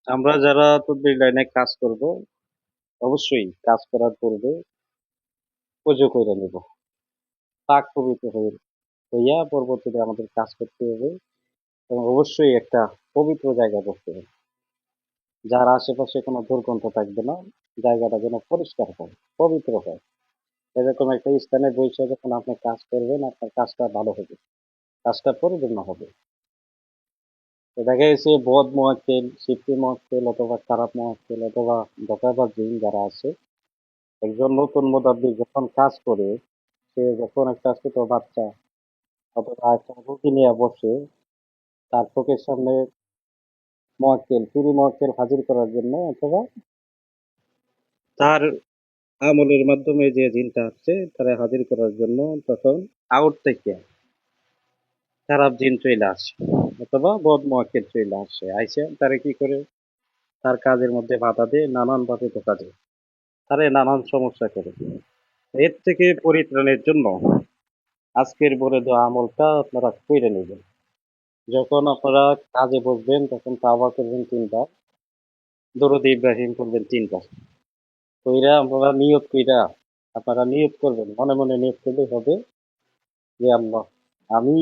আমরা যারা তদবির লাইনে কাজ করব, অবশ্যই কাজ করার পূর্বে ওযু কইরা নিব। পাক পবিত্র হইয়া পরবর্তীতে আমাদের কাজ করতে হবে এবং অবশ্যই একটা পবিত্র জায়গায় বসতে হবে। যার আশেপাশে কোনো দুর্গন্ধ থাকবে না, জায়গাটা যেন পরিষ্কার হয়, পবিত্র হয়। এরকম একটা স্থানে বসে যখন আপনি কাজ করবেন, আপনার কাজটা ভালো হবে, কাজটা পরিপূর্ণ হবে। তো দেখা গেছে বদ মোয়াক্কেল, সিফতি মোয়াক্কেল অথবা খারাপ মোয়াক্কেল অথবা ধোঁকাবাজ জিন যারা আছে, একজন নতুন মুদাব্বির যখন কাজ করে, সে যখন একটা ছোট বাচ্চা অথবা একটা রুগী নিয়ে বসে, তার চোখের সামনে মোয়াক্কেল, ফ্রি মোয়াক্কেল হাজির করার জন্য অথবা তার আমলের মাধ্যমে যে জিনটা আসছে তারা হাজির করার জন্য, তখন আউট থেকে খারাপ জিন চলে আসে অথবা বদ মোয়াক্কেল চলে আসে, আইসে তারা কি করে, তার কাজের মধ্যে বাধা দিয়ে নানান ভাবে ধোঁকা দেয়, তারা নানান সমস্যা করে। এর থেকে পরিত্রাণের জন্য আজকের বলে দেওয়া আমলটা আপনারা করে নেবেন। যখন আপনারা কাজে বসবেন তখন তাওবা করবেন ৩ বার, দরুদ ইব্রাহিম করবেন ৩ বার। কইরা আপনারা নিয়ত কইরা আপনারা নিয়ত করবেন, মনে মনে নিয়ত করলে হবে যে আল্লাহ, আমি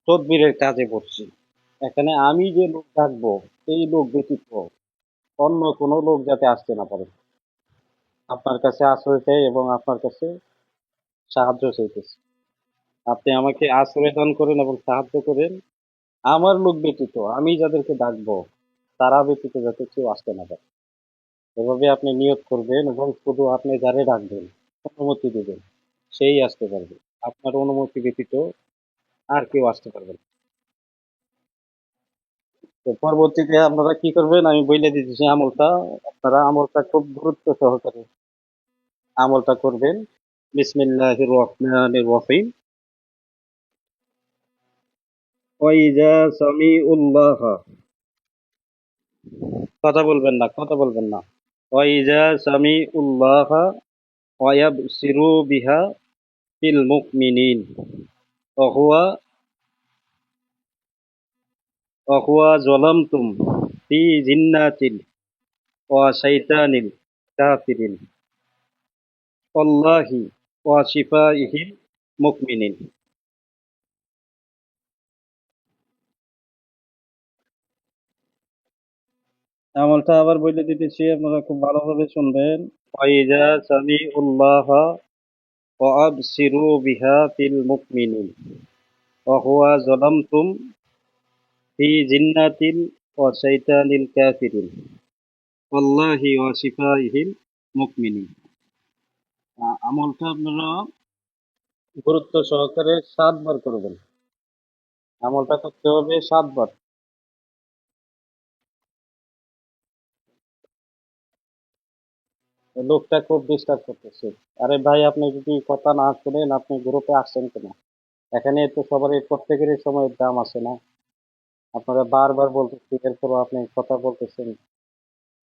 তদবিরের কাজে বসছি, এখানে আমি যে লোক ডাকবো এই লোক ব্যতীত অন্য কোনো লোক যাতে আসতে না পারে। আপনার কাছে আশ্রয় চাই এবং আপনার কাছে সাহায্য চাইতেছি। আপনি আমাকে আশ্রয় দান করেন এবং সাহায্য করেন। আমার লোক ব্যতীত আমি যাদেরকে ডাকবো তারা ব্যতীত যাতে কেউ আসতে না পারে। এভাবে আপনি নিয়ত করবেন এবং শুধু আপনি যারে ডাকবেন, অনুমতি দিবেন, সেই আসতে পারবে। আপনার অনুমতি ব্যতীত আর কেউ আসতে পারবে না। তো পরবর্তীতে আপনারা কি করবেন আমি বলে দিতেছি আমলটা। আপনারা আমলটা খুব গুরুত্ব সহকারে আমলটা করবেন। বিসমিল্লাহির রহমানির রহিম। ওয়াইজা সামিউল্লাহ, কথা বলবেন না, কথা বলবেন না। ওয়াইজা সামিউল্লাহ ওয়ায়াবসিরু বিহা ফিল মুমিনিন ওহুয়া ওহুয়া যালামতুম ফি জিন্নাতিল ওয়া শাইতানিল কাফিরিন আল্লাহি ওয়া শিফাইহিল মুমিনিন। আমলটা আবার বলে দিতেছি, আপনারা খুব ভালোভাবে শুনবেন। ওয়াইজা সামিউল্লাহ ওয়াবসিরু বিহা ফিল মুমিনিন ওহুয়া যালামতুম ফি জিন্নাতিল ওয়া শাইতানিল কাফিরিন আল্লাহি ওয়া শিফাইহিল মুমিনিন। আমলটা আপনারা গুরুত্ব সহকারে 7 বার করবেন। আমলটা করতে হবে 7 বার। লোকটা খুব ডিস্টার্ব করতেছে। আরে ভাই, আপনি যদি কথা না শুনেন আপনি গ্রুপে আসছেন কেন? এখানে তো সবারই প্রত্যেকেরই সময়ের দাম আছে না? আপনারা বারবার বলতেছি, এরপরও আপনি কথা বলতেছেন,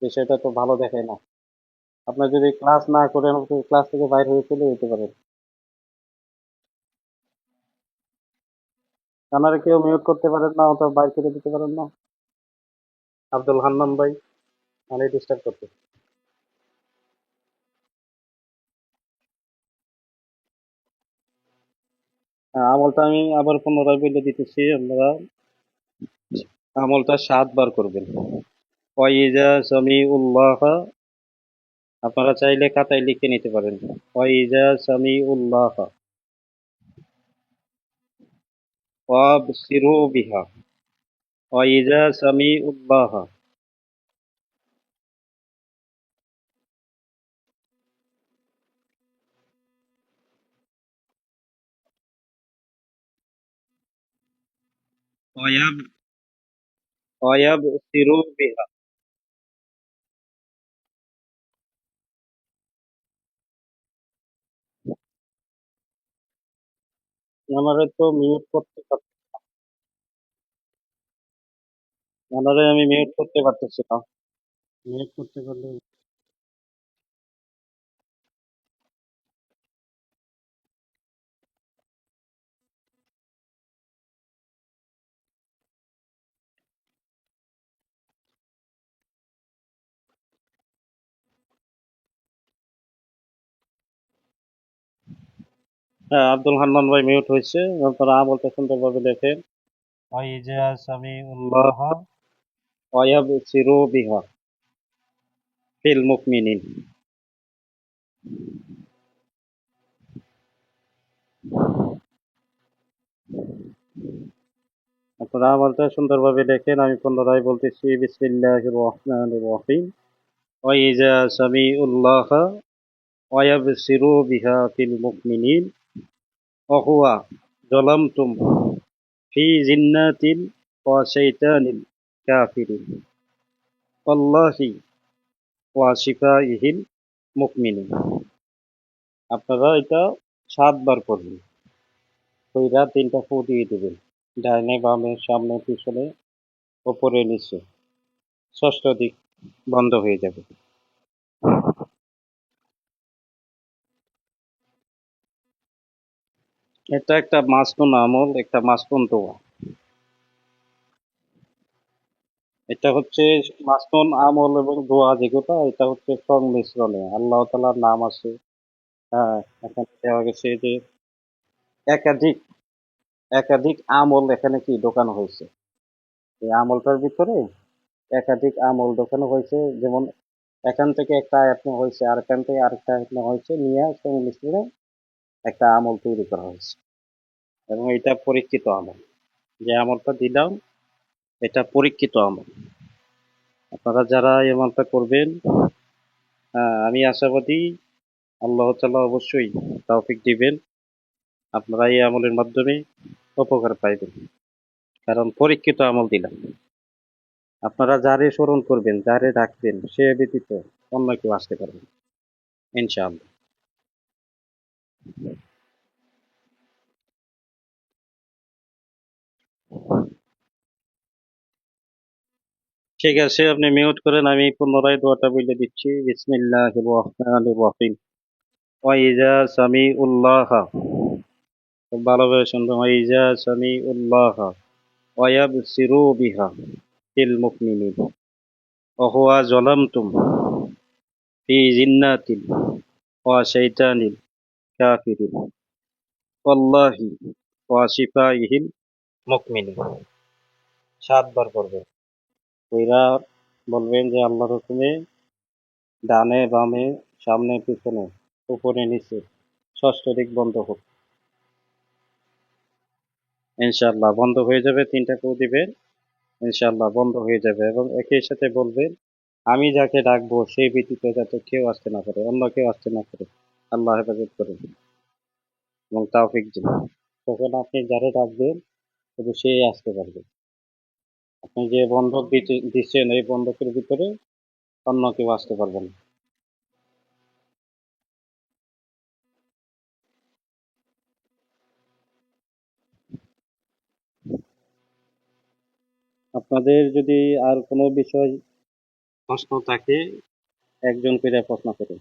বিষয়টা তো ভালো দেখায় না। আপনি যদি ক্লাস না করেন আপনি ক্লাস থেকে বাইরে হয়ে চলে যেতে পারেন। আপনারা কেউ মিউট করতে পারেন না অথবা বাইর করে দিতে পারেন না? আব্দুল হান্নান ভাই, মানে ডিস্টার্ব করতে। হ্যাঁ, আমলটা আমি আবার পুনরায় বলে দিতেছি, আপনারা আমলটা 7 বার করবেন। ওয়াইজা সামিউল্লাহ, আপনারা চাইলে খাতায় লিখে নিতে পারেন। ওয়াইজা সামিউল্লাহ ওয়াবসিরু বিহা, ওয়াইজা সামিউল্লাহ ওয়াব ওয়াবসিরু বিহা। আমারে তো মিউট করতে আমারে আমি মিউট করতে পারতেছি না। মিউট করতে পারলে হ্যাঁ, আব্দুল হান্নান ভাই মিউট হয়েছে। আপনারা আমলটা সুন্দরভাবে দেখেন। ওয়াইজা সামিউল্লাহ ওয়ায়াবসিরু বিহা ফিল মুকমিনিন। আপনারা আমলটা সুন্দরভাবে দেখেন। আমি পুনরায় বলতেছি, বিসমিল্লাহির রহমানির রহিম। ওয়াইজা সামিউল্লাহ ওয়ায়াবসিরু বিহা ফিল মুকমিনিন ওহুয়া যালামতুম ফি জিন্নাতিন ওয়া শাইতানিল কাফিরিন ওয়াল্লাহি ওয়া শিফাইহিল মুকমিনিন। আপনারা এটা ৭ বার করবেন। কইরা ৩ টা ফু দিয়ে দিবেন। ডাইনে বামে সামনে পিছনে উপরে নিচে। ষষ্ঠ দিক বন্ধ হয়ে যাবে। এটা একটা মাসনুন আমল, একটা মাসনুন দোয়া। এটা হচ্ছে মাসনুন আমল এবং দোয়া যেগুলো, এটা হচ্ছে সংমিশ্রণে আল্লাহ তাআলার নাম আছে। হ্যাঁ, এখানে দেওয়া গেছে যে একাধিক একাধিক আমল এখানে কি ঢোকানো হয়েছে। এই আমলটার ভিতরে একাধিক আমল ঢোকানো হয়েছে। যেমন এখান থেকে একটা আয়াত নেওয়া হয়েছে, আর এখান থেকে আরেকটা আয়াত নেওয়া হয়েছে, নিয়ে সংমিশ্রণে একটা আমল তৈরি করা হয়েছে। এবং এটা পরীক্ষিত আমল। যে আমলটা দিলাম এটা পরীক্ষিত আমল। আপনারা যারা এই আমলটা করবেন, আমি আশাবাদী আল্লাহ তাআলা অবশ্যই তৌফিক দিবেন। আপনারা এই আমলের মাধ্যমে উপকার পাইবেন। কারণ পরীক্ষিত আমল দিলাম। আপনারা যারে স্মরণ করবেন, যারে ডাকবেন, সে ব্যতীত অন্য কেউ আসতে পারবে না, ইনশাআল্লাহ। ঠিক আছে, আপনি মিউট করেন। আমি পুনরায় দোয়াটা বলে দিচ্ছি। বিসমিল্লাহির রহমানির রহিম। ওয়াইজা সামিউল্লাহ, খুব ভালোভাবে শুনবেন। ওয়াইজা সামিউল্লাহ ওয়ায়াবসিরু বিহা ফিল মুকমিনিন ওহুয়া যালামতুম ফি জিন্নাতিন ওয়া শাইতানিল কাফিরিন ওয়াল্লাহি ওয়া শিফাইহিল মুকমিনিন। ৭ বার করবেন। কইরা বলবেন যে আল্লাহর হুকুমে ডানে বামে সামনে পিছনে উপরে নিচে ষষ্ঠ দিক বন্ধ হোক। ইনশাআল্লাহ বন্ধ হয়ে যাবে। ৩ টা ফু দিবেন, ইনশাআল্লাহ বন্ধ হয়ে যাবে। এবং একই সাথে বলবেন, আমি যাকে ডাকবো সে ব্যতীত যাতে কেউ আসতে না পারে, অন্য কেউ আসতে না পারে। আল্লাহ হেফাজত করুন এবং তৌফিক দিন। তখন আপনি যারে ডাকবেন শুধু সেই আসতে পারবে। আপনি যে বন্ধক দিচ্ছেন, এই বন্ধকের ভিতরে অন্য কেউ আসতে পারবে না। আপনাদের যদি আর কোনো বিষয় প্রশ্ন থাকে, একজন করে প্রশ্ন করুন।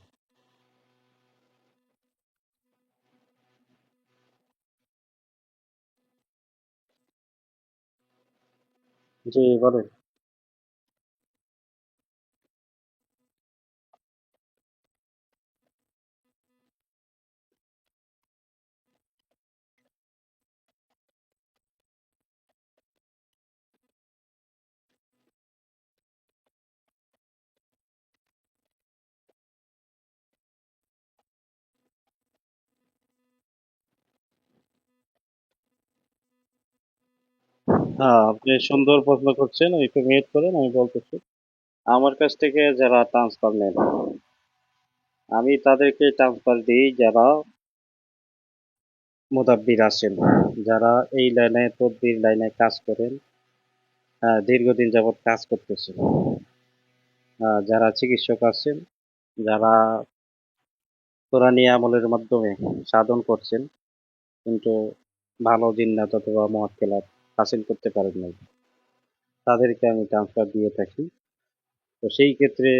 জি বলেন। হ্যাঁ, আপনি সুন্দর প্রশ্ন করছেন। একটু মিউট করেন, আমি বলতেছি। আমার কাছ থেকে যারা ট্রান্সফার নেন, আমি তাদেরকে ট্রান্সফার দিই যারা মুদাব্বির আছেন, যারা এই লাইনে তদবির লাইনে কাজ করেন, দীর্ঘদিন যাবৎ কাজ করতেছেন, যারা চিকিৎসক আছেন, যারা কোরআনী আমলের মাধ্যমে সাধন করছেন কিন্তু ভালো জিন্নাত অথবা মুআক্কেলাত হাসিল করতে পারেন নাই, তাদেরকে আমি ট্রান্সফার দিয়ে থাকি। তো সেই ক্ষেত্রে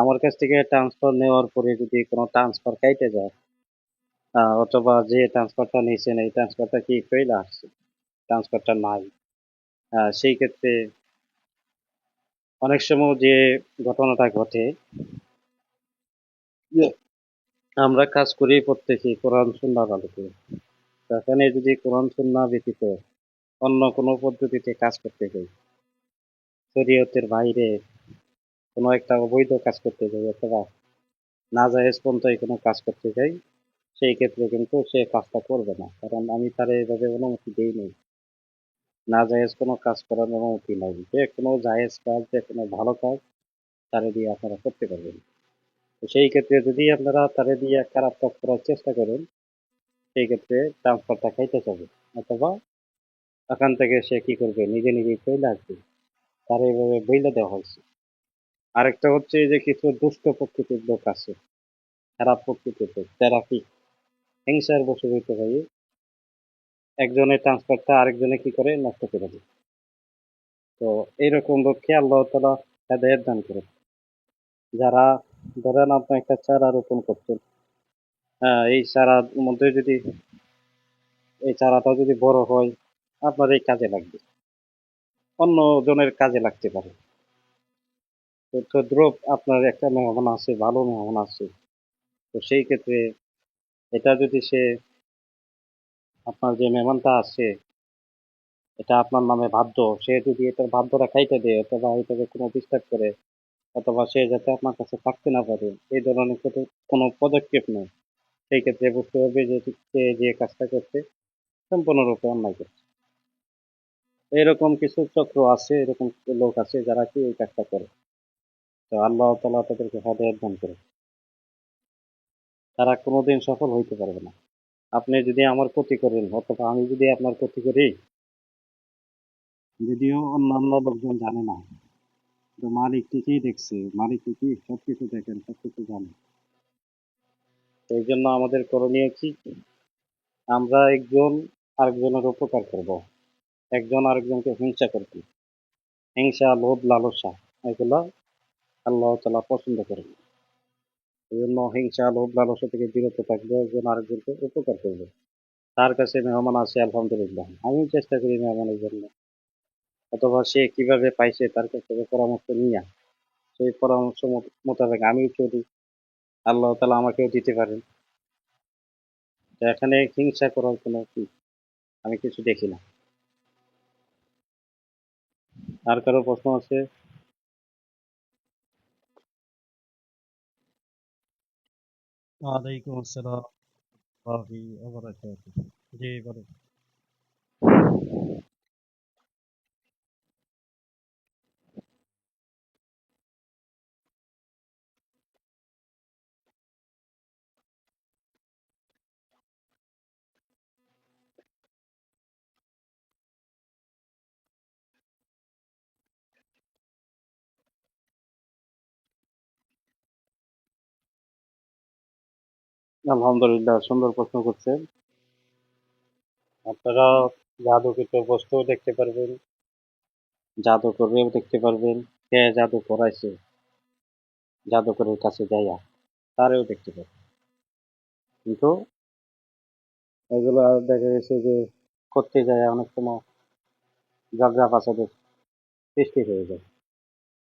আমার কাছ থেকে ট্রান্সফার নেওয়ার পরে যদি কোনো ট্রান্সফার কাইটে যায়, অথবা যে ট্রান্সফারটা নিয়েছেন এই ট্রান্সফারটা কি ফেল আসছে, ট্রান্সফারটা নাই, সেই ক্ষেত্রে অনেক সময় যে ঘটনাটা ঘটে, যে আমরা কাজ করি প্রত্যেকে কোরআন সুন্নাহর আলোকে। সেখানে যদি কোরআন সুন্নাহ ব্যতীত অন্য কোনো পদ্ধতিতে কাজ করতে যাই, শরীয়তের বাইরে কোনো একটা অবৈধ কাজ করতে যাই অথবা নাজায়েজ পন্থায় কোনো কাজ করতে যাই, সেই ক্ষেত্রে কিন্তু সে কাজটা করবে না, কারণ আমি তার এইভাবে অনুমতি দেই নাই। নাজায়েজ কোনো কাজ করার অনুমতি নাই, যে কোনো জায়েজ কাজ, যে কোনো ভালো কাজ তারে দিয়ে আপনারা করতে পারবেন। তো সেই ক্ষেত্রে যদি আপনারা তারে দিয়ে খারাপ কাজ করার চেষ্টা করেন, সেই ক্ষেত্রে ট্রান্সফারটা খাইতে যাবে, অথবা এখান থেকে সে কি করবে, নিজে নিজেই চলে আসবে। তার এইভাবে বইলে দেওয়া হয়েছে। আরেকটা হচ্ছে যে কিছু দুষ্ট প্রকৃতির লোক আছে, খারাপ প্রকৃতির লোক, তারা কি হিংসার বশে হইতে পারে, একজনের ট্রান্সফারটা আরেকজনে কি করে নষ্ট করে দেয়। তো এইরকম লোককে আল্লাহ তাআলা হেদায়েত দান করে। যারা ধরেন আপনি একটা চারা রোপণ করছেন, হ্যাঁ, এই চারার মধ্যে যদি এই চারাটা যদি বড় হয়, আপনার এই কাজে লাগবে, অন্য জনের কাজে লাগতে পারে। তো দ্রব আপনার একটা মেহমান আছে, ভালো মেহমান আছে, তো সেই ক্ষেত্রে এটা যদি সে, আপনার যে মেহমানটা আছে, এটা আপনার নামে বাধ্য, সে যদি এটার বাধ্যটা খাইতে দেয় অথবা এটাকে কোনো ডিস্টার্ব করে, অথবা সে যাতে আপনার কাছে থাকতে না পারে, এই ধরনের কোনো পদক্ষেপ নেয়, সেই ক্ষেত্রে বুঝতে হবে যে সে যে কাজটা করছে সম্পূর্ণরূপে অন্যায় করছে। এরকম কিছু চক্র আছে, এরকম কিছু লোক আছে যারা কি এই কাজটা করে। তো আল্লাহ তাআলা তাদেরকে হেদায়েত দান করে, তারা কোনোদিন সফল হইতে পারবে না। আপনি যদি আমার ক্ষতি করেন অথবা আমি যদি আপনার ক্ষতি করি, যদিও অন্যান্য লোকজন জানে না, তো মালিক ঠিকই দেখছে, মালিক ঠিকই সবকিছু দেখেন, সবকিছু জানেন। এই জন্য আমাদের করণীয় কি, আমরা একজন আরেকজনের উপকার করব, একজন আরেকজনকে হিংসা করব। হিংসা, লোভ, লালসা, এগুলো আল্লাহ তাআলা পছন্দ করেন। এই জন্য হিংসা, লোভ, লালসা থেকে বিরত থাকবে, একজন আরেকজনকে উপকার করবে। তার কাছে মেহমান আছে, আলহামদুলিল্লাহ, আমি চেষ্টা করি মেহমানের জন্য, অথবা সে কিভাবে পাইছে তার কাছ থেকে পরামর্শ নিয়ে সেই পরামর্শ মোতাবেক আমিও চলি, আল্লাহ তাআলা আমাকেও দিতে পারেন। তো এখানে হিংসা করার কোনো কি আমি কিছু দেখি না। আর কারো প্রশ্ন আছে? ওয়ালাইকুম আসসালাম ওয়া রাহমাতুল্লাহি ওয়া বারাকাতুহু। জি বলেন। আলহামদুলিল্লাহ, সুন্দর প্রশ্ন করছেন। আপনারা জাদুকৃত বস্তুও দেখতে পারবেন, জাদুকরেও দেখতে পারবেন, কে জাদু করাইছে জাদুকরের কাছে যাইয়া তারেও দেখতে পারবেন। কিন্তু এগুলো দেখা গেছে যে করতে যায় অনেক সময় ঝগড়া ফাসাদের সৃষ্টি হয়ে যায়।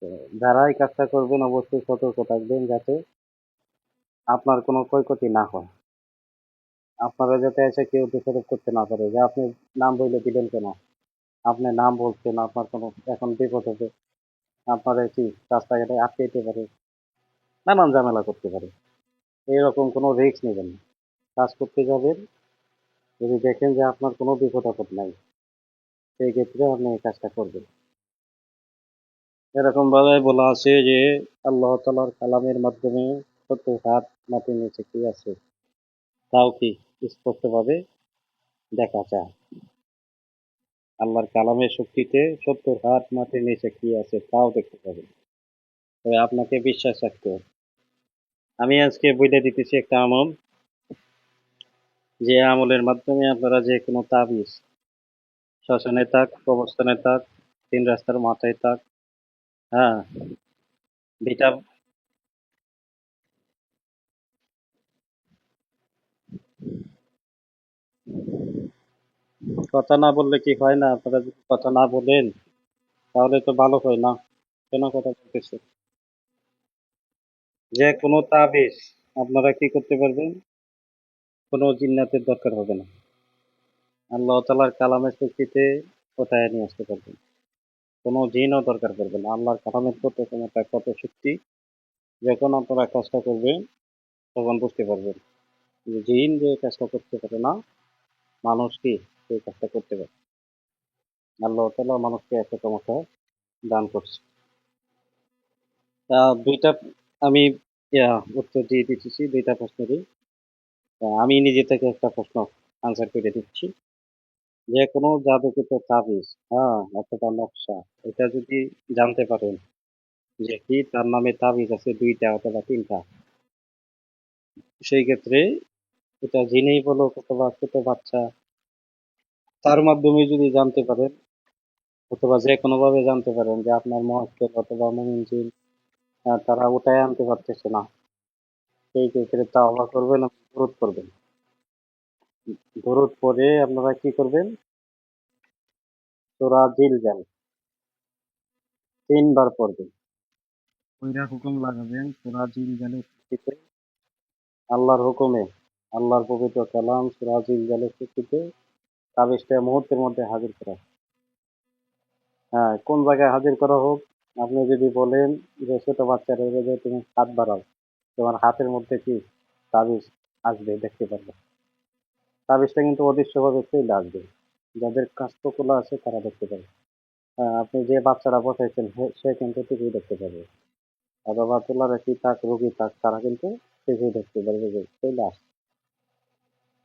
তো যারা এই কাজটা করবেন অবশ্যই সতর্ক থাকবেন, যাতে আপনার কোনো ক্ষয়ক্ষতি না হয়, আপনারা যাতে এসে কেউ দোষারোপ করতে না পারে যে আপনি নাম বলে দিলেন কেন, আপনি নাম বলছেন, আপনার কোনো এখন বিপদ হবে, আপনারা কি রাস্তাঘাটে আটকে দিতে পারে, নানান ঝামেলা করতে পারে। এরকম কোনো রিস্ক নেবেন না। কাজ করতে যাবেন, যদি দেখেন যে আপনার কোনো বিপদ আপদ নাই, সেই ক্ষেত্রে আপনি এই কাজটা করবেন। এরকম ভাবে বলা আছে যে আল্লাহ তাআলার কালামের মাধ্যমে ৭০ হাত মাটির নিচে কি আছে তাও কি স্পষ্টভাবে দেখা যায়। আল্লাহর কালামের শক্তিতে ৭০ হাত মাটির নিচে কি আছে তাও দেখতে পাবেন। তবে আপনাকে বিশ্বাস রাখতে হবে। আমি আজকে বইলে দিতেছি একটা আমল, যে আমলের মাধ্যমে আপনারা যে কোনো তাবিজ, শ্মশানে থাক, কবরস্থানে থাক, তিন রাস্তার মাথায় থাক, হ্যাঁ, ভিটা, কথা না বললে কি হয় না? আপনারা যদি কথা না বলেন তাহলে তো ভালো হয় না। কেন কথা বলতেছে? যে কোনো তাবিজ, আপনারা কি করতে পারবেন? কোনো জিন্নাতের দরকার হবে না। আল্লাহ তাআলার কালামের শক্তিতে কোথায় নিয়ে আসতে পারবেন। কোনো জিনও দরকার পড়বে না। আল্লাহর কালামের কত ক্ষমতা, কত শক্তি, যখন আপনারা কাজটা করবেন তখন বুঝতে পারবেন যে জিন যে কাজটা করতে পারে না, মানুষ কি সেই কাজটা করতে পারে। আল্লাহ তাআলা মানুষকে এত ক্ষমতা দান করছে। দুইটা আমি উত্তর দিয়ে দিতেছি দুইটা প্রশ্নেরই। আমি নিজে থেকে একটা প্রশ্ন আনসার করে দিচ্ছি। যে কোনো জাদুকৃত তাবিজ, অথবা নকশা, এটা যদি জানতে পারেন যে কি তার নামে তাবিজ আছে দুইটা অথবা তিনটা, সেই ক্ষেত্রে এটা জেনেই বলো অথবা ছোট বাচ্চা, তার মাধ্যমে যদি জানতে পারেন অথবা যে কোনো ভাবে জানতে পারেন যে আপনার মহাক্কেল অথবা মুমিন জিন তারা ওটাই আনতে পারতেছে না, সেই ক্ষেত্রে তাওবা করবেন এবং দরুদ করবেন। দরুদ পরে আপনারা কি করবেন? সূরা জিলজাল 3 বার পড়বেন। কইরা হুকুম লাগাবেন সূরা জিলজালের ভিত্তিতে, আল্লাহর হুকুমে, আল্লাহর পবিত্র কালাম সূরা জিলজালের ভিত্তিতে তাবিজটা মুহূর্তের মধ্যে হাজির করা। কোন জায়গায় হাজির করা হোক, আপনি যদি বলেন যে ছোট বাচ্চারা যে তুমি হাত বাড়াও, তোমার হাতের মধ্যে কি তাবিজ আসবে দেখতে পারবে। তাবিজটা কিন্তু অদৃশ্যভাবে চলে আসবে, যাদের কাষ্ঠকলা আছে তারা দেখতে পাবে। আপনি যে বাচ্চারা বসাইছেন সে কিন্তু ঠিকই দেখতে পাবে, অথবা তোলার কি তাক রোগী তাক তারা কিন্তু ঠিকই দেখতে পারবে যে চলে আসছে।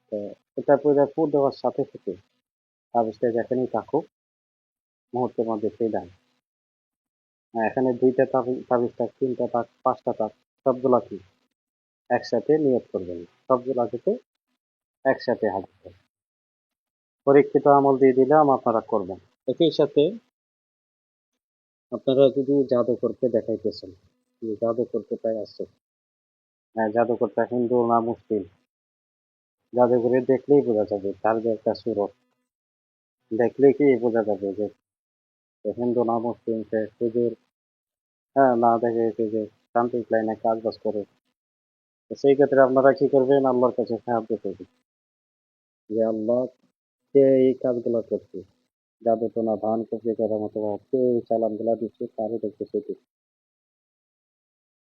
তো এটা পুরো ফু দেওয়ার সাথে সাথে তাবিজটা যেখানেই থাকুক মুহূর্তের মধ্যে চলে আসবে। এখানে দুইটা তাবিজ থাক, তিনটা থাক, পাঁচটা থাক, সবগুলা কি একসাথে নিয়ত করবেন, সবগুলা থেকে একসাথে হাজির করবেন। পরীক্ষিত আমল দিয়ে দিলাম, আপনারা করবেন। একই সাথে আপনারা যদি জাদুকরকে দেখাইতেছেন যে জাদুকর কোথায় আছে, জাদুকরটা হিন্দু না মুসলিম, জাদুঘরে দেখলেই বোঝা যাবে তার যে একটা সুরত, দেখলেই কি বোঝা যাবে যে সে হিন্দু না মুসলিম, সে হুজুর, না দেখে যে তান্ত্রিক লাইনে কাজ বাজ করে। তো সেই ক্ষেত্রে আপনারা কি করবেন? আল্লাহর কাছে সাহায্য করবেন যে আল্লাহ, কে এই কাজগুলো করছে, জাদু টোনা ধান কপি করার মতো কে এই চালান গুলা দিচ্ছে, তারই দেখতে সেটি।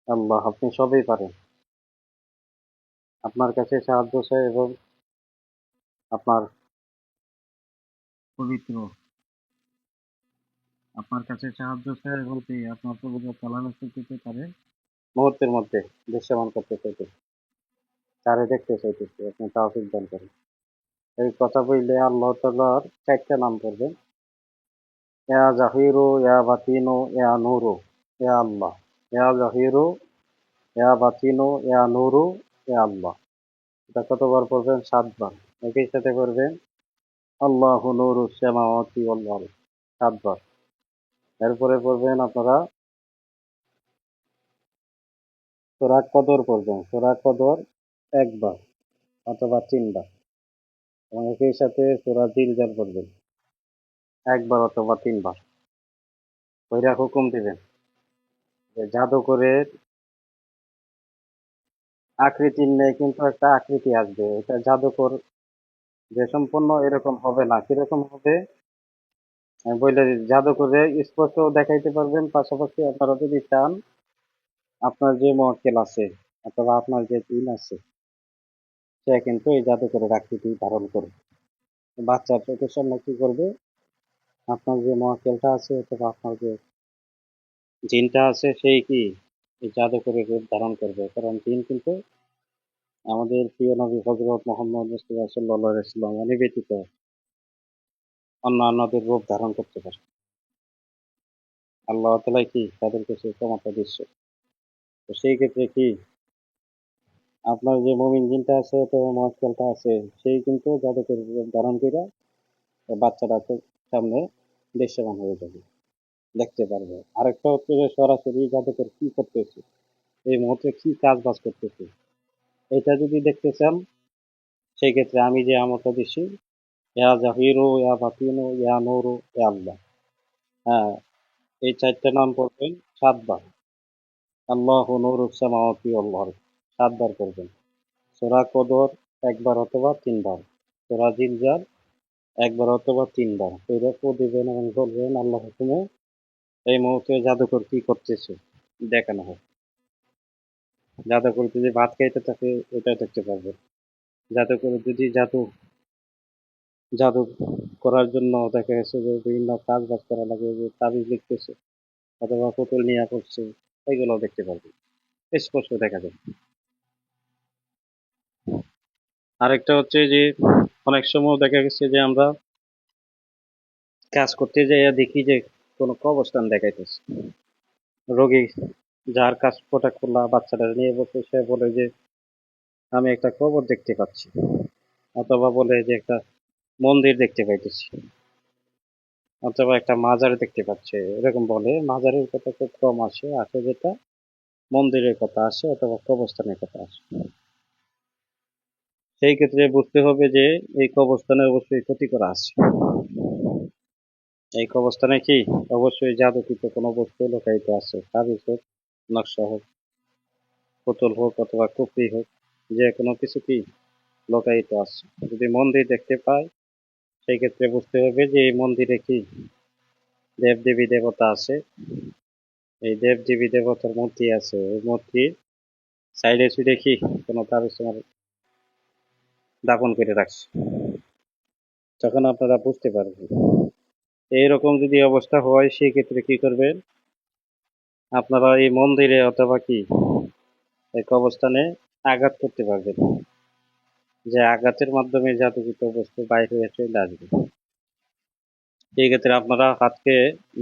আল্লাহ আপনি সবই পারেন, আপনার কাছে সাহায্য চাই এবং আপনার পবিত্র, আপনার কাছে সাহায্য চাই এবং কি আপনার পবিত্র চালানো শিখতে পারে মুহূর্তের মধ্যে দৃশ্যমান করতে চাইতেছে, তারে দেখতে চাইতেছে, আপনি তাওফিক দান করেন। এই কথা বললে আল্লাহ তাআলার 4টা নাম করবেন। ইয়া জাহিরু, ইয়া বাতিনু, ইয়া নূরু, ইয়া আল্লাহ। ইয়া জাহিরু, ইয়া বাতিনু, ইয়া নূরু, ইয়া আল্লাহ। এটা কতবার পড়বেন? 7 বার। একই সাথে পড়বেন আল্লাহু নূরুস সামাওয়াতি ওয়াল আরদ 7 বার। এরপরে পড়বেন আপনারা সূরা কদর পড়বেন। সূরা কদর 1 বার অথবা 3 বার, এবং একই সাথে সূরা জিলজাল পড়বেন 1 বার অথবা 3 বার। কইরা হুকুম দিবেন যে জাদুকরের আকৃতির নেই কিন্তু একটা আকৃতি আসবে। এটা জাদুকর যে সম্পূর্ণ এরকম হবে না। কিরকম হবে? আমি বইলে দিই, জাদুকরে স্পষ্ট দেখাইতে পারবেন, পাশাপাশি আপনারা যদি চান আপনার যে মক্কেল আছে অথবা আপনার যে জিন আছে সে কিন্তু এই জাদুকরের আকৃতি ধারণ করবে। বাচ্চার চোখের সামনে কি করবে? আপনার যে মক্কেলটা আছে অথবা আপনার যে জিনটা আছে সেই কি এই জাদুকরের রূপ ধারণ করবে। কারণ জিন কিন্তু আমাদের প্রিয় নবী হযরত মুহাম্মদ মুস্তাফা সাল্লাল্লাহু আলাইহি ওয়াসাল্লাম উনি ব্যতীত অন্যান্যদের রূপ ধারণ করতে পারে। আল্লাহ তাআলাই কি তাদেরকে সেই ক্ষমতা দিচ্ছে। তো সেই ক্ষেত্রে কি আপনার যে মুমিন জিনটা আছে অথবা মুয়াক্কেলটা আছে সেই কিন্তু জাদুকরের রূপ ধারণ কইরা বাচ্চাটাকে সামনে দৃশ্যমান হয়ে যাবে, দেখতে পারবে। আরেকটা হচ্ছে যে সরাসরি জাদুকর কি করতেছে, এই মুহূর্তে কি কাজ বাজ করতেছে, এটা যদি দেখতে চান সেই ক্ষেত্রে আমি যে আমলটা দিছি, ইয়া জাহিরু, ইয়া বাতিনু, ইয়া নূরু, ইয়া আল্লাহ, হ্যাঁ, এই 4টা নাম পড়বেন 7 বার। আল্লাহু নূরুস সামাওয়াতি ওয়াল আরদ 7 বার করবেন। সূরা কদর 1 বার অথবা 3 বার, সূরা জিলজাল 1 বার অথবা 3 বার কইরা ফু দিবেন এবং বলবেন আল্লাহর হুকুমে এই মুহূর্তে জাদুকর কি করতেছে দেখানো হোক। জাদুকর যদি ভাত খাইতে থাকে ওটা দেখতে পারবেন। জাদুকর যদি জাদু করার জন্য দেখা গেছে যে বিভিন্ন কাজ বাজ করা লাগে, যে তাবিজ লিখতেছে অথবা পুতুল নিয়ে করছে, এগুলো দেখতে পারবেন, স্পষ্ট দেখা যায়। আরেকটা হচ্ছে যে অনেক সময় দেখা গেছে যে আমরা কাজ করতে যাইয়া দেখি যে কোনো কবরস্থান দেখাইতেছে, রোগী যার কাজ ফোটা খোলা বাচ্চাটা নিয়ে বসে সে বলে যে আমি একটা কবর দেখতে পাচ্ছি, অথবা বলে যে একটা মন্দির দেখতে পাইতেছি, অথবা একটা মাজার দেখতে পাচ্ছে, এরকম বলে। মাজারের কথা খুব কম আসে, আসে যেটা মন্দিরের কথা আসে অথবা কবরস্থানের কথা আসে। সেই ক্ষেত্রে বুঝতে হবে যে এই কবরস্থানে অবশ্যই ক্ষতি করা আছে। এই কবরস্থানে কি অবশ্যই জাদুকৃত কোনো বস্তু লুকায়িত আছে, তাবিজ হোক, নকশা হোক, পুতুল হোক অথবা কুফরি হোক, যে কোনো কিছু কি লুকায়িত আছে। যদি মন্দির দেখতে পায় সেই ক্ষেত্রে বুঝতে হবে যে এই মন্দিরে কি দেব দেবী দেবতা আছে, এই দেব দেবী দেবতার মূর্তি আছে, এই মূর্তির সাইডে সুইডে কি কোনো তাবিজ তোমার দাপন করে রাখছে, তখন আপনারা বুঝতে পারবেন। এইরকম যদি অবস্থা হয় সেই ক্ষেত্রে কি করবেন, আপনারা এই মন্দিরে অথবা কি এই কবরস্থানে আঘাত করতে পারবেন, যে আঘাতের মাধ্যমে জাদুকৃত বস্তু বাইরে হয়ে চলে আসবে। এই ক্ষেত্রে আপনারা হাতকে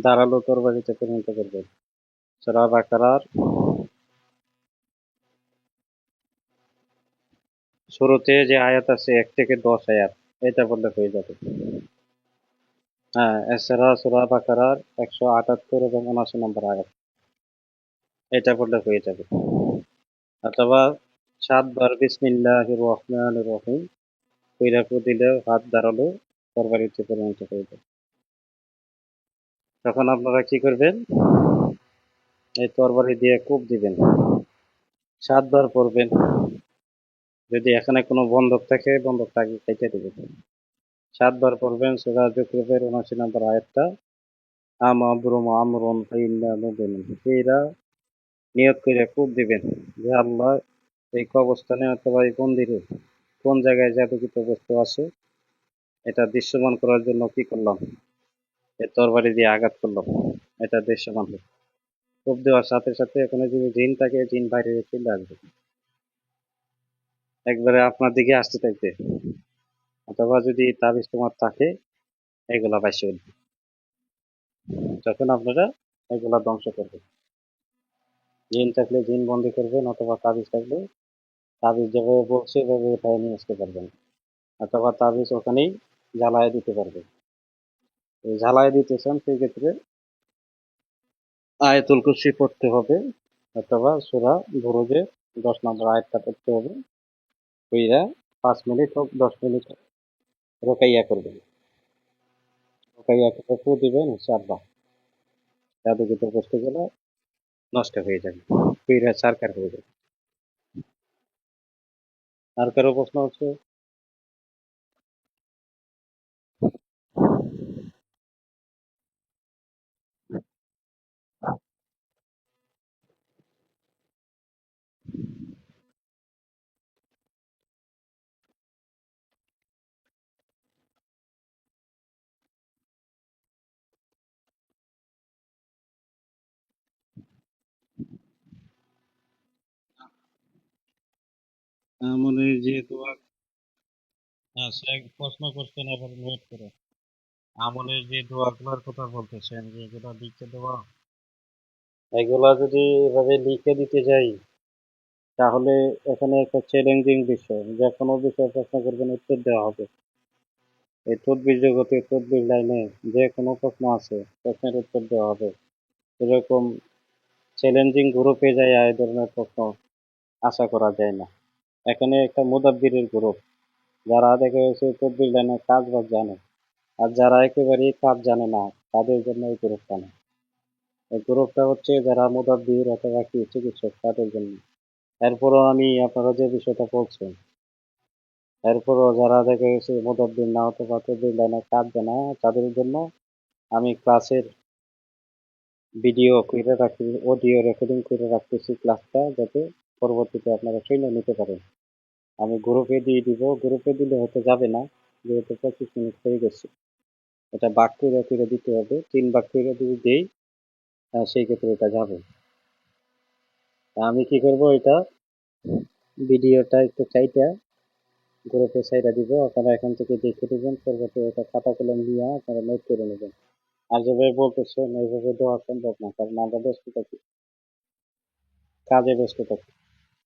ধারালো তরবারিতে পরিণত করবেন। সূরা বাকারার শুরুতে যে আয়াত আছে 1 থেকে 10 আয়াত, এটা বললে হয়ে যাবে। হ্যাঁ, এছাড়া সূরা বাকারার 178 এবং 79 নম্বর আয়াত, এটা বললে হয়ে যাবে। অথবা 7 বার বিসমিল্লাহির রহমানির রহিম কইরা ফু দিলেও হাত ধারালো তরবারিতে পরিণত হয়ে যাবে। তখন আপনারা কি করবেন, এই তরবারি দিয়ে কোপ দিবেন, 7 বার পড়বেন। যদি এখানে কোনো বন্ধক থাকে বন্ধকটা আগে কেটে দিবেন। 7 বার পড়বেন সূরা যুখরুফের 79 নম্বর আয়াতটা, আম আবরুম আমরুন ফাইন্না মুবিনুন। এরা নিয়ত করে কোপ দিবেন যে আল্লাহ এই কবরস্থানে অথবা এই মন্দিরে কোন জায়গায় জাদুকৃত বস্তু আছে এটা দৃশ্যমান করার জন্য কি করলাম, এই তরবারি দিয়ে আঘাত করলাম, এটা দৃশ্যমান হোক। কোপ দেওয়ার সাথে সাথে ওখানে যদি জিন থাকে জিন বাইরে চলে আসবে, একবারে আপনার দিকে আসতে থাকবে। অথবা যদি তাবিজ তোমার থাকে এগুলা বাইসে উঠবে, তখন আপনারা এগুলা ধ্বংস করবেন। জিন থাকলে জিন বন্দি করবেন, অথবা তাবিজ থাকলে তাবিজ যেভাবে বলছে এভাবে উঠায় নিয়ে আসতে পারবেন, অথবা তাবিজ ওখানেই জ্বালায় দিতে পারবেন। এই জ্বালায় দিতে চান সেই ক্ষেত্রে আয়াতুল কুরসি পড়তে হবে, অথবা সূরা বুরুজের 10 নম্বর আয়াতটা পড়তে হবে। কইরা 5 মিনিট হোক 10 মিনিট হোক রোকাইয়া করবেন। রোকাইয়া করে ফু দিবেন, ইনশাআল্লাহ জাদুকৃত বস্তুগুলো নষ্ট হয়ে যাবে, কইরা ছারখার হয়ে যাবে। আর কারো প্রশ্ন আছে? আমলের যে দোয়া, হ্যাঁ সে প্রশ্ন করছেন, এবার নোট করে। আমলের যে দোয়াগুলোর কথা বলতেছেন যে এগুলো লিখে দেওয়া, এগুলা যদি এভাবে লিখে দিতে যাই তাহলে এখানে একটা চ্যালেঞ্জিং বিষয়, যে কোনো বিষয়ে প্রশ্ন করবেন উত্তর দেওয়া হবে। এই তদবির জগতে তদবির লাইনে যে কোনো প্রশ্ন আছে প্রশ্নের উত্তর দেওয়া হবে, এরকম চ্যালেঞ্জিং গ্রুপে যায় এই ধরনের প্রশ্ন আশা করা যায় না। এখানে একটা মুদাব্বিরের গ্রুপ, যারা দেখা গেছে তদবির লাইনে কাজ বাজ জানে, আর যারা একেবারেই কাজ জানে না তাদের জন্য এই গ্রুপটা না। এই গ্রুপটা হচ্ছে যারা মুদাব্বির অথবা কি চিকিৎসক তাদের জন্য। এরপরও আমি আপনারা যে বিষয়টা বলছেন, এরপরও যারা দেখা গেছে মুতাদ্দিন না হতে পারতো, যে লাইনে কাঁদবে না, তাদের জন্য আমি ক্লাসের ভিডিও করে রাখি, অডিও রেকর্ডিং করে রাখতেছি ক্লাসটা, যাতে পরবর্তীতে আপনারা শুনে নিতে পারেন। আমি গ্রুপে দিয়ে দিব, গ্রুপে দিলে হয়তো যাবে না, যেহেতু 25 মিনিট হয়ে গেছে। এটা ভাগ করে করে দিতে হবে, 3 ভাগ করে যদি দেই, সেই ক্ষেত্রে এটা যাবে। আমি কি করব, এটা ভিডিওটা একটু চাইটা গ্রুপে সাইডা দিব, আপনারা এখান থেকে দেখে দিবেন, পরবর্তী এটা খাতা কলম নিয়ে আপনারা নোট করে নেবেন। আর যেভাবে বলতেছেন এইভাবে দেওয়া সম্ভব না, কারণ আমরা ব্যস্ত থাকি, কাজে ব্যস্ত থাকি।